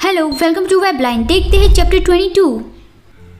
Hello, welcome to web line. देखते हैं chapter 22।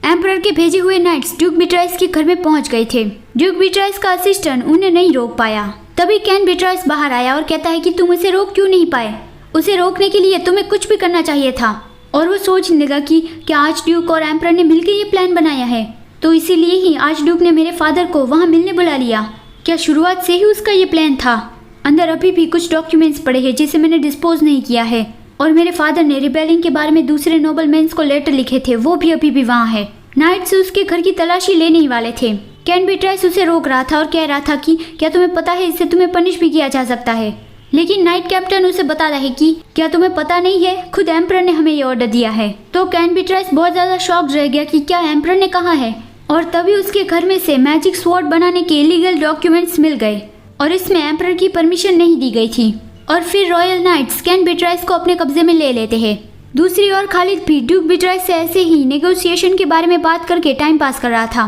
Emperor के भेजे हुए नाइट्स ड्यूक बीट्राइस के घर में पहुंच गए थे। ड्यूक बीट्राइस का असिस्टेंट उन्हें नहीं रोक पाया। तभी कैन बीट्राइस बाहर आया और कहता है कि तुम उसे रोक क्यों नहीं पाए। उसे रोकने के लिए तुम्हें कुछ भी करना चाहिए था। और वो सोचने लगा कि क्या आर्च ड्यूक और एम्परर ने मिलकर ये प्लान बनाया है, तो इसीलिए ही आर्च ड्यूक ने मेरे फादर को वहाँ मिलने बुला लिया। क्या शुरुआत से ही उसका ये प्लान था? अंदर अभी भी कुछ डॉक्यूमेंट्स पड़े हैं जिसे मैंने डिस्पोज नहीं किया है, और मेरे फादर ने रिबेलिंग के बारे में दूसरे नोबल मेंस को लेटर लिखे थे, वो भी अभी भी वहाँ है। नाइट्स उसके घर की तलाशी लेने ही वाले थे। कैन बीट्राइस उसे रोक रहा था और कह रहा था कि क्या तुम्हें पता है इससे तुम्हें पनिश भी किया जा सकता है। लेकिन नाइट कैप्टन उसे बता रहा है कि क्या तुम्हें पता नहीं है, खुद एम्परर ने हमें ये ऑर्डर दिया है। तो कैन बीट्राइस बहुत ज्यादा शॉक्ड रह गया कि क्या एम्परर ने कहा है। और तभी उसके घर में से मैजिक स्वॉर्ड बनाने के इलीगल डॉक्यूमेंट्स मिल गए और इसमें एम्परर की परमिशन नहीं दी गई थी। और फिर रॉयल नाइट्स कैन बीट्राइस को अपने कब्जे में ले लेते हैं। दूसरी ओर खालिद भी ड्यूक बीट्राइस से ऐसे ही नेगोशिएशन के बारे में बात करके टाइम पास कर रहा था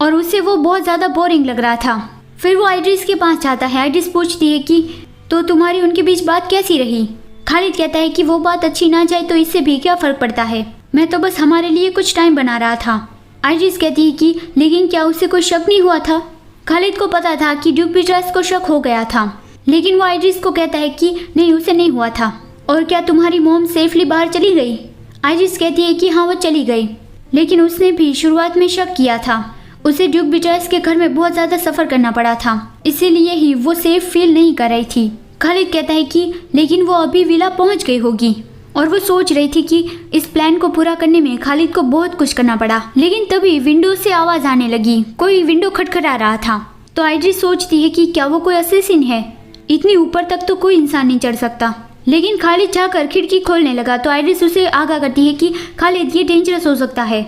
और उसे वो बहुत ज़्यादा बोरिंग लग रहा था। फिर वो आइड्रिस के पास जाता है। आइड्रिस पूछती है कि तो तुम्हारी उनके बीच बात कैसी रही। खालिद कहता है कि वो बात अच्छी ना जाए तो इससे भी क्या फ़र्क पड़ता है, मैं तो बस हमारे लिए कुछ टाइम बना रहा था। आइड्रिस कहती है कि लेकिन क्या उससे कोई शक नहीं हुआ था। खालिद को पता था कि ड्यूक बीट्राइस को शक हो गया था, लेकिन वो आइड्रिस को कहता है कि नहीं, उसे नहीं हुआ था। और क्या तुम्हारी मॉम सेफली बाहर चली गई? आइड्रिस कहती है कि हाँ, वो चली गई, लेकिन उसने भी शुरुआत में शक किया था। उसे ड्यूक बीट्राइस के घर में बहुत ज़्यादा सफ़र करना पड़ा था, इसीलिए ही वो सेफ फील नहीं कर रही थी। खालिद कहता है कि लेकिन वो अभी विला पहुंच गई होगी। और वो सोच रही थी कि इस प्लान को पूरा करने में खालिद को बहुत कुछ करना पड़ा। लेकिन तभी विंडो से आवाज़ आने लगी, कोई विंडो खटखटा रहा था। तो आइड्रिस सोचती है कि क्या वो कोई असैसिन है, इतनी ऊपर तक तो कोई इंसान नहीं चढ़ सकता। लेकिन खालिद जाकर खिड़की खोलने लगा तो आइड्रिस उसे आगाह करती है कि खालिद ये डेंजरस हो सकता है।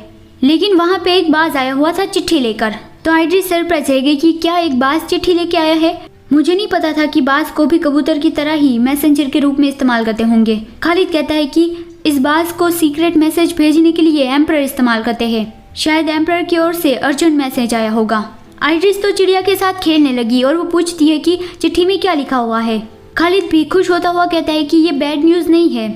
लेकिन वहाँ पे एक बाज आया हुआ था चिट्ठी लेकर। तो आइड्रिस सरप्राइज रह गई कि क्या एक बाज चिट्ठी लेके आया है। मुझे नहीं पता था कि बाज को भी कबूतर की तरह ही मैसेंजर के रूप में इस्तेमाल करते होंगे। खालिद कहता है कि इस बाज को सीक्रेट मैसेज भेजने के लिए एम्परर इस्तेमाल करते हैं, शायद एम्परर की ओर से अर्जेंट मैसेज आया होगा। आइड्रिस तो चिड़िया के साथ खेलने लगी और वो पूछती है कि चिट्ठी में क्या लिखा हुआ है। खालिद भी खुश होता हुआ कहता है कि ये बैड न्यूज़ नहीं है,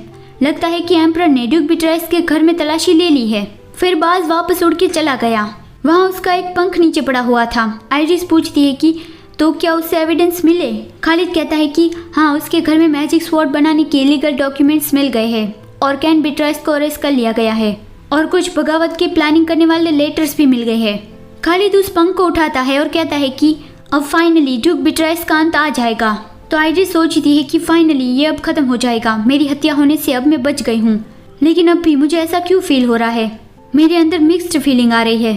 लगता है कि एम्परर ने ड्यूक बीट्राइस के घर में तलाशी ले ली है। फिर बाज वापस उड़ के चला गया। वहाँ उसका एक पंख नीचे पड़ा हुआ था। आइड्रिस पूछती है कि तो क्या उससे एविडेंस मिले। खालिद कहता है कि हाँ, उसके घर में मैजिक स्वॉर्ड बनाने के लीगल डॉक्यूमेंट्स मिल गए हैं और कैन बीट्राइस को अरेस्ट कर लिया गया है और कुछ बगावत की प्लानिंग करने वाले लेटर्स भी मिल गए हैं। खालिद उस पंख को उठाता है और कहता है कि अब फाइनली ड्यूक बीट्राइस का अंत आ जाएगा। तो आइड्रिस सोचती है कि फाइनली ये अब खत्म हो जाएगा, मेरी हत्या होने से अब मैं बच गई हूँ। लेकिन अब भी मुझे ऐसा क्यों फील हो रहा है, मेरे अंदर मिक्स्ड फीलिंग आ रही है।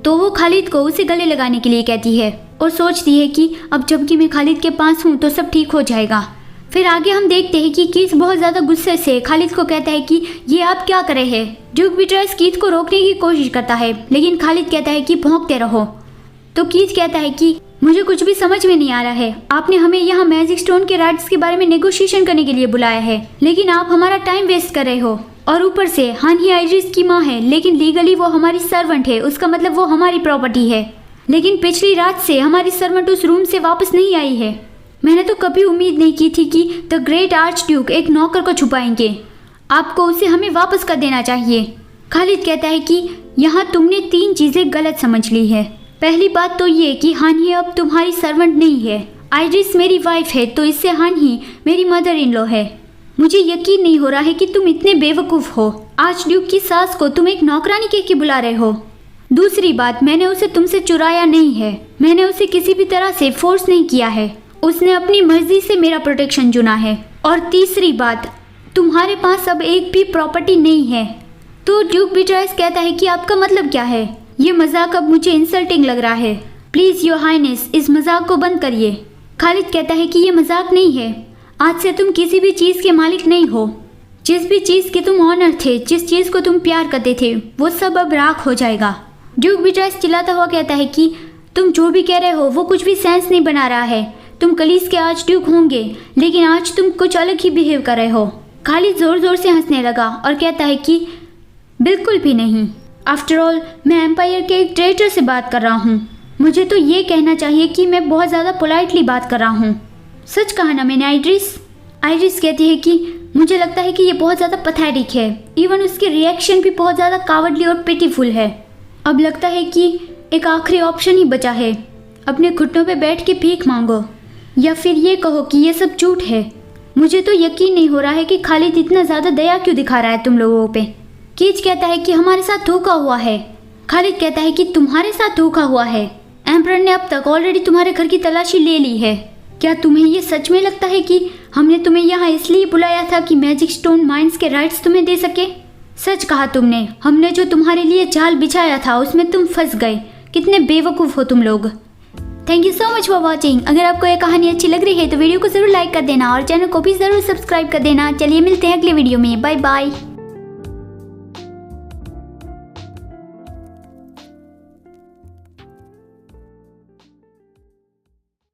तो वो खालिद को उसे गले लगाने के लिए कहती है और सोचती है कि अब जबकि मैं खालिद के पास हूँ तो सब ठीक हो जाएगा। फिर आगे हम देखते हैं कि कीथ बहुत ज़्यादा गुस्से से खालिद को कहता है कि ये आप क्या कर रहे हैं। ड्यूक बीट्राइस कीथ को रोकने की कोशिश करता है, लेकिन खालिद कहता है कि भौंकते रहो। तो कीथ कहता है कि मुझे कुछ भी समझ में नहीं आ रहा है, आपने हमें यहाँ मैजिक स्टोन के राइट्स के बारे में नेगोशिएशन करने के लिए बुलाया है, लेकिन आप हमारा टाइम वेस्ट कर रहे हो। और ऊपर से हानि आइड्रिस की माँ है, लेकिन लीगली वो हमारी सर्वेंट है, उसका मतलब वो हमारी प्रॉपर्टी है। लेकिन पिछली रात से हमारी सर्वेंट उस रूम से वापस नहीं आई है। मैंने तो कभी उम्मीद नहीं की थी कि द ग्रेट आर्च ड्यूक एक नौकर को छुपाएंगे। आपको उसे हमें वापस कर देना चाहिए। खालिद कहता है कि यहाँ तुमने 3 चीज़ें गलत समझ ली है। पहली बात तो ये कि हानि अब तुम्हारी सर्वेंट नहीं है, आइड्रिस मेरी वाइफ है, तो इससे हानि मेरी मदर इन लॉ है। मुझे यकीन नहीं हो रहा है कि तुम इतने बेवकूफ़ हो। आर्च ड्यूक की सास को तुम एक नौकरानी कह के बुला रहे हो। दूसरी बात, मैंने उसे तुमसे चुराया नहीं है, मैंने उसे किसी भी तरह से फोर्स नहीं किया है, उसने अपनी मर्जी से मेरा प्रोटेक्शन चुना है। और तीसरी बात, तुम्हारे पास अब एक भी प्रॉपर्टी नहीं है। तो ड्यूक बीट्राइस कहता है कि आपका मतलब क्या है, ये मजाक अब मुझे इंसल्टिंग लग रहा है, प्लीज़ योर हाइनेस इस मजाक को बंद करिए। खालिद कहता है कि ये मजाक नहीं है, आज से तुम किसी भी चीज़ के मालिक नहीं हो। जिस भी चीज़ के तुम ऑनर थे, जिस चीज़ को तुम प्यार करते थे, वो सब अब राख हो जाएगा। ड्यूक बीट्राइस चिल्लाता हुआ कहता है कि तुम जो भी कह रहे हो वो कुछ भी सेंस नहीं बना रहा है। तुम कलीस के आर्च ड्यूक होंगे, लेकिन आज तुम कुछ अलग ही बिहेव कर रहे हो। खालिद ज़ोर ज़ोर से हंसने लगा और कहता है कि बिल्कुल भी नहीं, आफ्टर ऑल मैं एम्पायर के एक ट्रेटर से बात कर रहा हूँ। मुझे तो ये कहना चाहिए कि मैं बहुत ज़्यादा पोलाइटली बात कर रहा हूँ। सच कहा ना मैंने आइड्रिस। आइरिस कहती है कि मुझे लगता है कि ये बहुत ज़्यादा पथेटिक है। इवन उसकी रिएक्शन भी बहुत ज़्यादा कावर्डली और पिटीफुल है। अब लगता है कि एक आखिरी ऑप्शन ही बचा है, अपने घुटनों पे बैठ के भीख मांगो या फिर ये कहो कि ये सब झूठ है। मुझे तो यकीन नहीं हो रहा है कि खालिद इतना ज़्यादा दया क्यों दिखा रहा है तुम लोगों पे। कीज कहता है कि हमारे साथ धोखा हुआ है। खालिद कहता है कि तुम्हारे साथ धोखा हुआ है। एम्परर ने अब तक ऑलरेडी तुम्हारे घर की तलाशी ले ली है। क्या तुम्हें ये सच में लगता है कि हमने तुम्हें यहाँ इसलिए बुलाया था कि मैजिक स्टोन माइंस के राइट्स तुम्हें दे सके? सच कहा तुमने। हमने जो तुम्हारे लिए जाल बिछाया था उसमें तुम फंस गए। कितने बेवकूफ़ हो तुम लोग। Thank you so much for watching. अगर आपको ये कहानी अच्छी लग रही है तो वीडियो को ज़रूर लाइक कर देना और चैनल को भी ज़रूर सब्सक्राइब कर देना। चलिए मिलते हैं अगले वीडियो में। Bye bye.